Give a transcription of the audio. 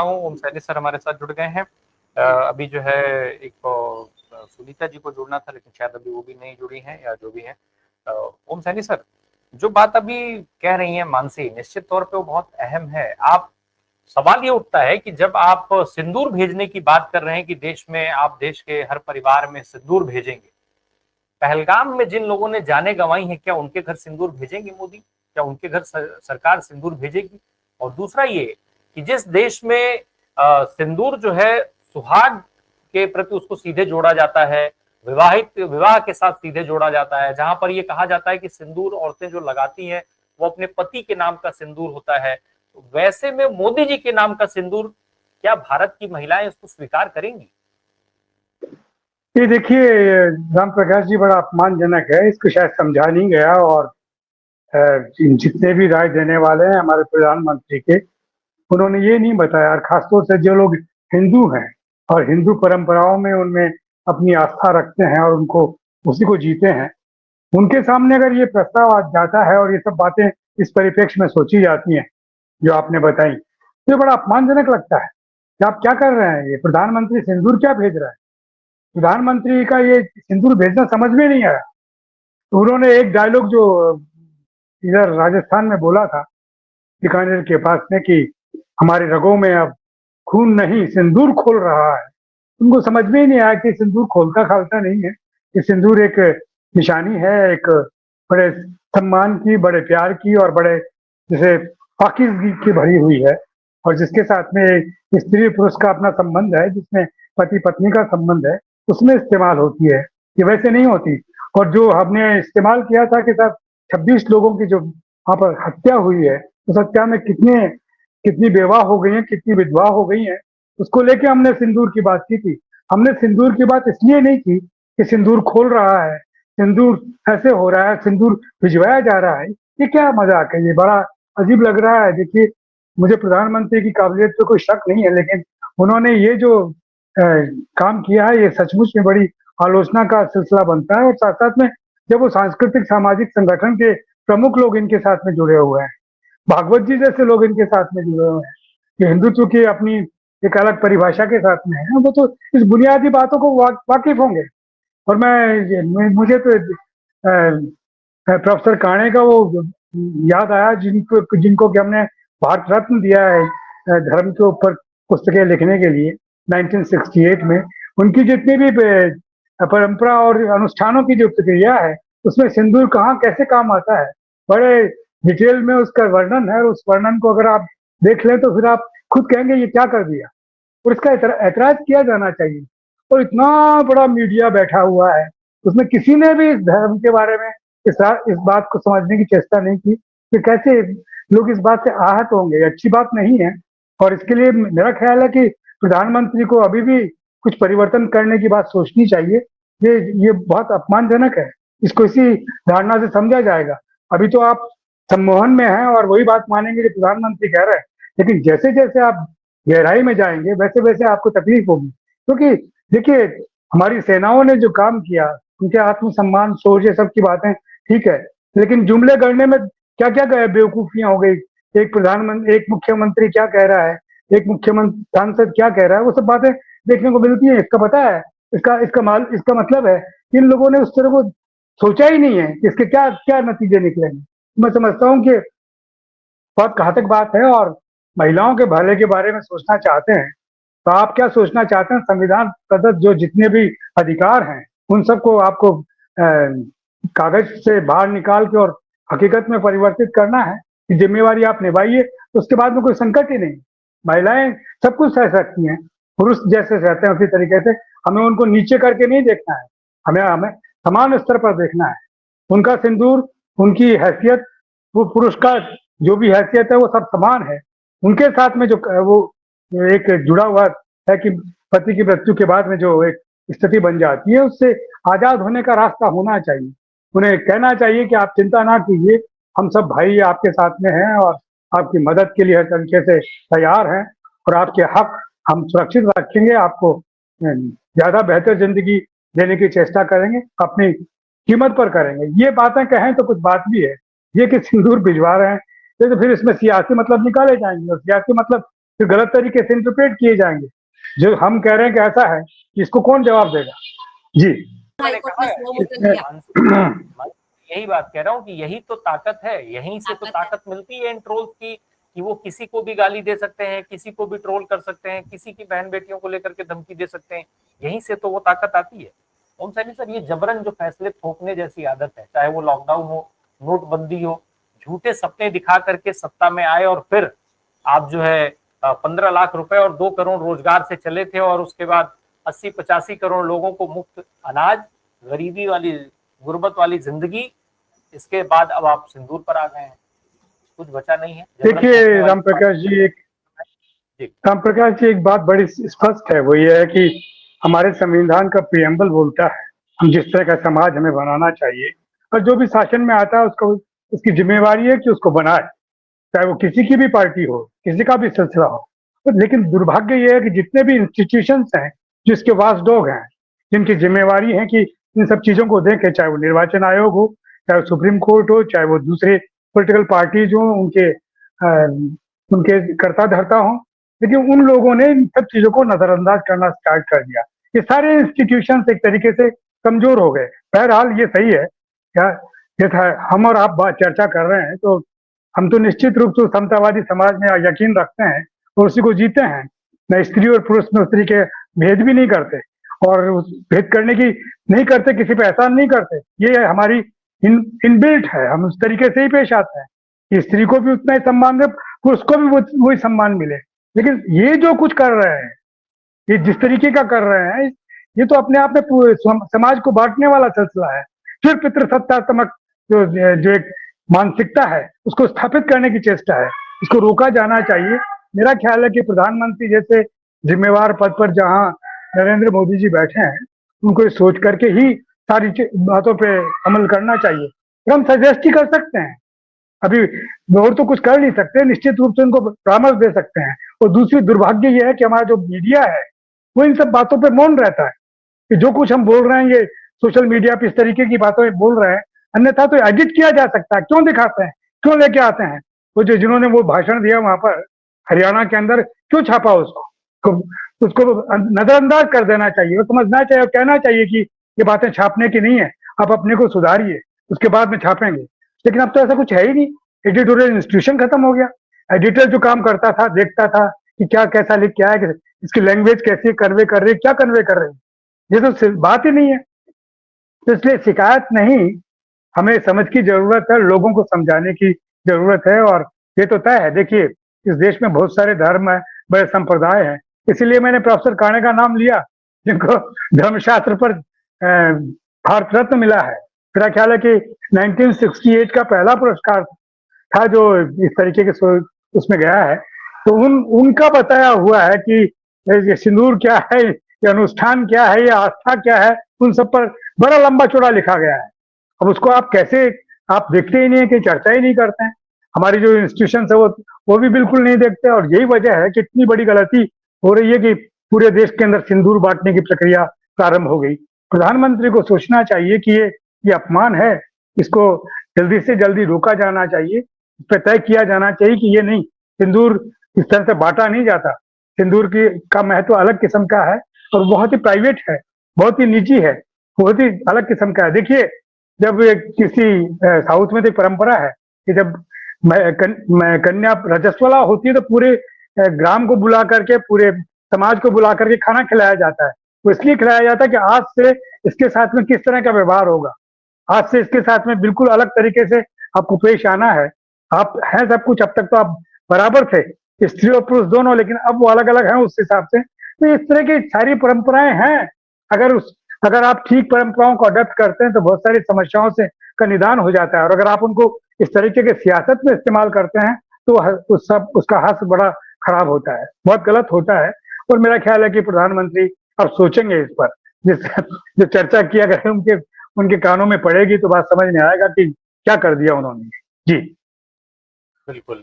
करता हूँ। ओम सैनी सर हमारे साथ जुड़ गए हैं। अभी जो है एक सुनीता जी को जुड़ना था, लेकिन शायद अभी वो भी नहीं जुड़ी हैं या जो भी है। ओम सैनी सर, जो बात अभी कह रही हैं मानसी, निश्चित तौर पे वो बहुत अहम है। आप सवाल ये उठता है कि जब आप सिंदूर भेजने की बात कर रहे हैं कि देश में आप देश के हर परिवार में सिंदूर भेजेंगे, पहलगाम में जिन लोगों ने जाने गंवाई हैं, क्या उनके घर सिंदूर भेजेंगे मोदी? क्या उनके घर सरकार सिंदूर भेजेगी? और दूसरा ये कि जिस देश में सिंदूर जो है सुहाग के प्रति उसको सीधे जोड़ा जाता है, विवाह के साथ सीधे जोड़ा जाता है, जहां पर ये कहा जाता है कि सिंदूर औरतें जो लगाती हैं वो अपने पति के नाम का सिंदूर होता है, तो वैसे में मोदी जी के नाम का सिंदूर क्या भारत की महिलाएं इसको स्वीकार करेंगी? ये देखिए, राम प्रकाश जी बड़ा अपमानजनक है, इसको शायद समझा नहीं गया। और जितने भी राय देने वाले हैं हमारे प्रधानमंत्री के, उन्होंने ये नहीं बताया। और खासतौर से जो लोग हिंदू हैं और हिंदू परंपराओं में उनमें अपनी आस्था रखते हैं और उनको उसी को जीते हैं, उनके सामने अगर ये प्रस्ताव आ जाता है और ये सब बातें इस परिप्रेक्ष्य में सोची जाती हैं जो आपने बताई, तो ये बड़ा अपमानजनक लगता है कि आप क्या कर रहे हैं। ये प्रधानमंत्री सिंदूर क्या भेज रहा है? प्रधानमंत्री का ये सिंदूर भेजना समझ में नहीं आया। तो उन्होंने एक डायलॉग जो इधर राजस्थान में बोला था, बीकानेर के पास में, कि हमारे रगों में अब खून नहीं सिंदूर खोल रहा है। उनको समझ में ही नहीं आया कि सिंदूर खोलता खालता नहीं है। ये सिंदूर एक निशानी है, एक बड़े सम्मान की, बड़े प्यार की और बड़े जैसे पाकिज़गी की भरी हुई है। और जिसके साथ में स्त्री पुरुष का अपना संबंध है, जिसमें पति पत्नी का संबंध है, उसमें इस्तेमाल होती है, ये वैसे नहीं होती। और जो हमने इस्तेमाल किया था कि साहब 26 लोगों की जो वहाँ पर हत्या हुई है, उस हत्या में कितनी बेवाह हो गई हैं, कितनी विधवा हो गई हैं, उसको लेके हमने सिंदूर की बात की थी। हमने सिंदूर की बात इसलिए नहीं की कि सिंदूर खोल रहा है, सिंदूर ऐसे हो रहा है, सिंदूर भिजवाया जा रहा है। ये क्या मजाक है, ये बड़ा अजीब लग रहा है। देखिए, मुझे प्रधानमंत्री की काबिलियत पे कोई शक नहीं है, लेकिन उन्होंने ये जो अ, काम किया है, ये सचमुच में बड़ी आलोचना का सिलसिला बनता है। और साथ साथ में जब वो सांस्कृतिक सामाजिक संगठन के प्रमुख लोग इनके साथ में जुड़े हुए हैं, भागवत जी जैसे लोग इनके साथ में जुड़े हुए हैं, कि हिंदुत्व की अपनी एक अलग परिभाषा के साथ में है, वो तो इस बुनियादी बातों को वाकिफ होंगे। और मुझे तो प्रोफेसर काणे का वो याद आया, जिनको जिनको कि हमने भारत रत्न दिया है धर्म के ऊपर पुस्तकें लिखने के लिए 1968 में। उनकी जितनी भी परंपरा और अनुष्ठानों की जो प्रक्रिया है, उसमें सिंदूर कहाँ कैसे काम आता है, बड़े डिटेल में उसका वर्णन है। उस वर्णन को अगर आप देख लें तो फिर आप खुद कहेंगे ये क्या कर दिया। और इसका ऐतराज किया जाना चाहिए। और इतना बड़ा मीडिया बैठा हुआ है, उसमें किसी ने भी इस धर्म के बारे में इस बात को समझने की चेष्टा नहीं की कि कैसे लोग इस बात से आहत होंगे। अच्छी बात नहीं है। और इसके लिए मेरा ख्याल है कि प्रधानमंत्री को अभी भी कुछ परिवर्तन करने की बात सोचनी चाहिए। ये बहुत अपमानजनक है, इसको इसी धारणा से समझा जाएगा। अभी तो आप सम्मोहन में हैं और वही बात मानेंगे जो प्रधानमंत्री कह रहे हैं, लेकिन जैसे जैसे आप गहराई में जाएंगे वैसे वैसे आपको तकलीफ होगी। क्योंकि देखिए, हमारी सेनाओं ने जो काम किया, उनके आत्मसम्मान सोच ये सब की बातें ठीक है, लेकिन जुमले गढ़ने में क्या क्या बेवकूफियां हो गई। एक मुख्यमंत्री क्या कह रहा है, एक मुख्यमंत्री सांसद क्या कह रहा है, वो सब बातें देखने को मिलती है। इसका पता है, इसका मतलब है इन लोगों ने उस तरह को सोचा ही नहीं है कि इसके क्या क्या नतीजे निकलेंगे। मैं समझता हूँ कि बहुत घातक बात है। और महिलाओं के भले के बारे में सोचना चाहते हैं तो आप क्या सोचना चाहते हैं? संविधान प्रदत्त जो जितने भी अधिकार हैं, उन सबको आपको कागज से बाहर निकाल के और हकीकत में परिवर्तित करना है। कि जिम्मेवारी आप निभाइए, तो उसके बाद में कोई संकट ही नहीं। महिलाएं सब कुछ सह सकती हैं, पुरुष जैसे सहते हैं उसी तरीके से। हमें उनको नीचे करके नहीं देखना है, हमें हमें समान स्तर पर देखना है। उनका सिंदूर, उनकी हैसियत, वो पुरुष का जो भी हैसियत है वो सब समान है। उनके साथ में जो वो एक जुड़ा हुआ है कि पति की मृत्यु के बाद में जो एक स्थिति बन जाती है, उससे आजाद होने का रास्ता होना चाहिए। उन्हें कहना चाहिए कि आप चिंता ना कीजिए, हम सब भाई आपके साथ में हैं और आपकी मदद के लिए हर तरीके से तैयार हैं। और आपके हक हम सुरक्षित रखेंगे, आपको ज्यादा बेहतर जिंदगी देने की चेष्टा करेंगे, अपनी कीमत पर करेंगे। ये बातें कहें तो कुछ बात भी है, ये कि सिंदूर भिजवा रहे हैं, तो फिर इसमें सियासी मतलब निकाले जाएंगे। और सियासी मतलब फिर गलत तरीके से इंटरप्रेट किए जाएंगे। जो हम कह रहे हैं कि ऐसा है, इसको कौन जवाब देगा? जी। मैंने हाईकोर्ट कहा में है स्लो कि मोशन किया। मैं यही बात कह रहा हूँ कि यही तो ताकत है, यहीं से तो ताकत मिलती है इन ट्रोल्स की, कि वो किसी को भी गाली दे सकते हैं, किसी को भी ट्रोल कर सकते हैं, किसी की बहन बेटियों को लेकर के धमकी दे सकते हैं, यहीं से तो वो ताकत आती है। ओम सैनी सर, ये जबरन जो फैसले थोपने जैसी आदत है, चाहे वो लॉकडाउन हो, नोटबंदी हो, झूठे सपने दिखा करके सत्ता में आए और फिर आप जो है 15 लाख रुपए और 2 करोड़ रोजगार से चले थे और उसके बाद 80-85 करोड़ लोगों को मुफ्त अनाज, गरीबी वाली, गुर्बत वाली जिंदगी, इसके बाद अब आप सिंदूर पर आ गए हैं, कुछ बचा नहीं है। देखिए राम प्रकाश जी, एक बात बड़ी स्पष्ट है, वो ये है कि हमारे संविधान का प्रियम्बल बोलता है हम जिस तरह का समाज हमें बनाना चाहिए, और जो भी शासन में आता है उसको, उसकी जिम्मेवारी है कि उसको बनाए, चाहे वो किसी की भी पार्टी हो, किसी का भी सिलसिला हो। लेकिन दुर्भाग्य ये है कि जितने भी इंस्टीट्यूशंस हैं, जिसके वॉचडॉग हैं, जिनकी जिम्मेवारी है कि इन सब चीजों को देखें, चाहे वो निर्वाचन आयोग हो, चाहे सुप्रीम कोर्ट हो, चाहे वो दूसरे पॉलिटिकल पार्टीज हो, उनके कर्ता धर्ता हो, लेकिन उन लोगों ने इन सब चीजों को नजरअंदाज करना स्टार्ट कर दिया। ये सारे इंस्टीट्यूशंस एक तरीके से कमजोर हो गए। बहरहाल ये सही है, क्या ये था, हम और आप बात चर्चा कर रहे हैं, तो हम तो निश्चित रूप से समतावादी समाज में यकीन रखते हैं और उसी को जीते हैं। न स्त्री और पुरुष में उस तरीके भेद भी नहीं करते, और भेद करने की नहीं करते, किसी पे एहसान नहीं करते। ये हमारी इनबिल्ट है, हम उस तरीके से ही पेश आते हैं कि स्त्री को भी उतना ही सम्मान दे, पुरुष को भी वही सम्मान मिले। लेकिन ये जो कुछ कर रहे हैं, ये जिस तरीके का कर रहे हैं, ये तो अपने आप में पूरे समाज को बांटने वाला सिलसिला है। फिर पितृसत्तात्मक जो एक मानसिकता है, उसको स्थापित करने की चेष्टा है, इसको रोका जाना चाहिए। मेरा ख्याल है कि प्रधानमंत्री जैसे जिम्मेवार पद पर जहां नरेंद्र मोदी जी बैठे हैं, उनको सोच करके ही सारी बातों पे अमल करना चाहिए। हम सजेस्ट ही कर सकते हैं, अभी और तो कुछ कर नहीं सकते, निश्चित रूप से उनको परामर्श दे सकते हैं। और दूसरी दुर्भाग्य यह है कि हमारा जो मीडिया है, वो इन सब बातों पे मौन रहता है, कि जो कुछ हम बोल रहे हैं ये सोशल मीडिया पे इस तरीके की बातों बोल रहे हैं, अन्यथा तो एडिट किया जा सकता है, क्यों दिखाते हैं, क्यों लेके आते हैं? वो जो जिन्होंने वो भाषण दिया वहां पर हरियाणा के अंदर, क्यों छापा उसको? उसको नजरअंदाज कर देना चाहिए, और समझना चाहिए और कहना चाहिए कि ये बातें छापने की नहीं है, आप अपने को सुधारिए, उसके बाद में छापेंगे। लेकिन अब तो ऐसा कुछ है ही नहीं, एडिटोरियल इंस्टीट्यूशन खत्म हो गया। एडिटर जो काम करता था, देखता था कि क्या कैसा लिख के आया, इसकी लैंग्वेज कैसी कन्वे कर रही है, क्या कन्वे कर रही है, ये तो बात ही नहीं है। तो इसलिए शिकायत नहीं, हमें समझ की जरूरत है, लोगों को समझाने की जरूरत है। और ये तो तय है, देखिए इस देश में बहुत सारे धर्म है, बड़े संप्रदाय हैं, इसीलिए मैंने प्रोफेसर काणे का नाम लिया, जिनको धर्मशास्त्र पर भारत रत्न मिला है। मेरा ख्याल है कि 1968 का पहला पुरस्कार था जो इस तरीके के उसमें गया है। तो उनका बताया हुआ है कि ये सिंदूर क्या है, ये अनुष्ठान क्या है, ये आस्था क्या है, उन सब पर बड़ा लंबा चौड़ा लिखा गया है। अब उसको आप कैसे, आप देखते ही नहीं है, कि चर्चा ही नहीं करते हैं। हमारी जो इंस्टीट्यूशन है वो भी बिल्कुल नहीं देखते, और यही वजह है कि इतनी बड़ी गलती हो रही है कि पूरे देश के अंदर सिंदूर बांटने की प्रक्रिया प्रारंभ हो गई। प्रधानमंत्री को सोचना चाहिए कि ये अपमान है, इसको जल्दी से जल्दी रोका जाना चाहिए, इस पर तय किया जाना चाहिए कि ये नहीं, सिंदूर इस तरह से बांटा नहीं जाता। सिंदूर का महत्व अलग किस्म का है, और बहुत ही प्राइवेट है, बहुत ही निजी है, बहुत ही अलग किस्म का है। देखिए, जब किसी साउथ में तो परंपरा है कि जब कन्या रजस्वला होती है, तो पूरे ग्राम को बुला करके, पूरे समाज को बुला करके खाना खिलाया जाता है। वो इसलिए खिलाया जाता है कि आज से इसके साथ में किस तरह का व्यवहार होगा, आज से इसके साथ में बिल्कुल अलग तरीके से आपको पेश आना है। आप हैं सब कुछ, अब तक तो आप बराबर थे, स्त्री और पुरुष दोनों, लेकिन अब वो अलग अलग हैं उस हिसाब से। तो इस तरह की सारी परंपराएं हैं। अगर आप ठीक परंपराओं को अडॉप्ट करते हैं, तो बहुत सारी समस्याओं से का निदान हो जाता है। और अगर आप उनको इस तरीके के सियासत में इस्तेमाल करते हैं, तो उसका हाथ बड़ा खराब होता है, बहुत गलत होता है। और मेरा ख्याल है कि प्रधानमंत्री अब सोचेंगे इस पर, जो चर्चा की अगर उनके कानों में पड़ेगी, तो बात समझ में आएगा कि क्या कर दिया उन्होंने। जी बिल्कुल।